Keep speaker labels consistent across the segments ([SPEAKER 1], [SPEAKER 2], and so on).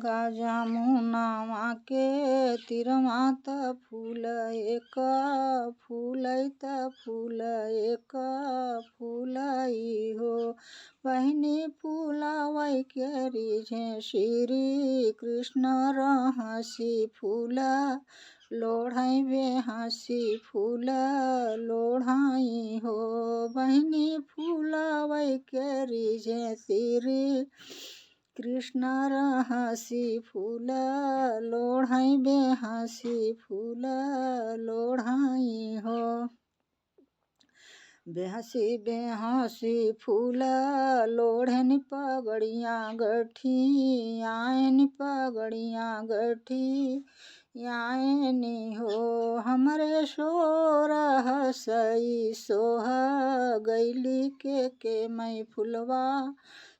[SPEAKER 1] जमुनावा के तीरमा त फूल एक फूलैत फूल एक फूलई हो। बहिनी फूलावै के रिझे श्री कृष्ण रहसी फूल लोढ़ै बेहसी फूल लोढ़ाई हो। बहिनी फूलावै के रिझे श्री कृष्ण रहसी फूल लोढ़ै बेहसी फूल लोढ़ाई हो। बेहसी बेहसी फूल लोढ़न पगड़िया गठी आयन पगड़िया गठी आयनी हो। हमरे सोरह सई सोह गैली के मैं फुलवा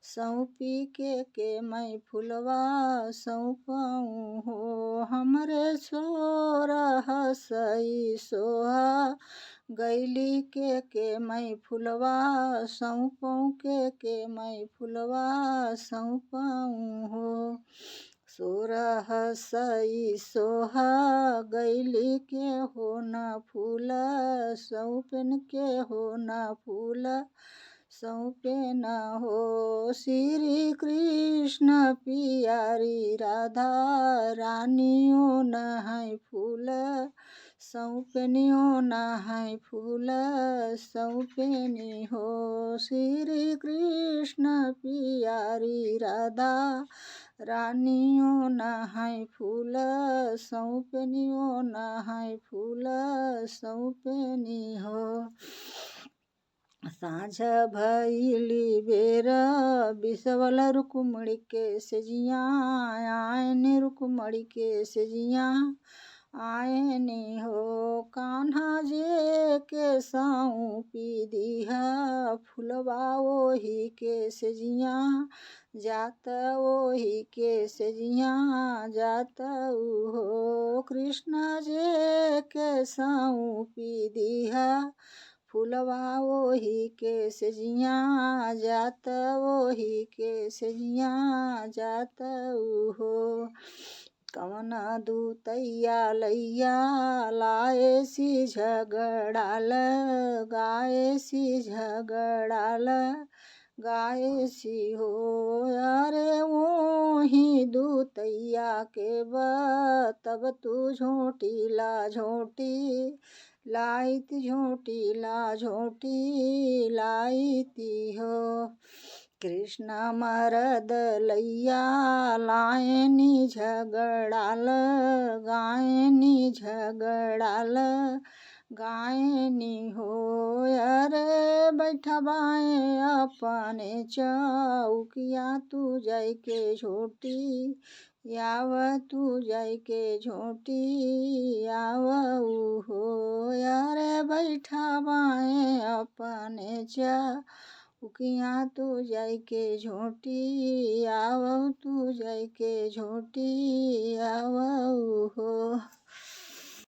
[SPEAKER 1] सौंपी के मैं फुलवा सौंपऊँ हो। हमरे सोरह सई सोह गैली के मैं फुलवा सौंपऊँ के मैं फुलवा सौंपऊँ हो। सोरह सई सोह गैली के हो न फूल सौंपन के हो न फूल सौंपे न हो। श्री कृष्ण पियारी राधा रानियो न है फूल सौंपनियो न है फूल सौंपनी हो। श्री कृष्ण पियारी राधा रानियो न है फूल सौंपनियो न है फूल सौंपनी हो। साँझ भइली बेर बिसवल रुक्मणी के सेजिया आयन रुक्मणी के सेजिया आयनी हो। कान्हा जे के सौंपी दीहा फुलवा ओही के सेजिया जात ओही के सेजिया जात हो। कृष्ण जे के सौंपी दीहा फुलवा ओही के सेजिया जात ओही के सेजिया जात हो। कवन दूतैया लैया लाए सी झगड़ाल गाए सी झगड़ाल गाए सी हो। अरे वोही दूतैया के तब तू झोटी ला झोटी लाइत झोटी ला झोटी लाइती हो। कृष्ण मरद लैया लायनी झगड़ाल गायनी झगड़ाल गायनी हो। अरे बैठबाए अपने चौकिया तू जाय के झोटी याव तू जाय के झोटी यावऊ हो। अरे बैठबाए अपने चौकिया तू जाय के झोटी यावऊ तू जाय के झोटी यावऊ हो।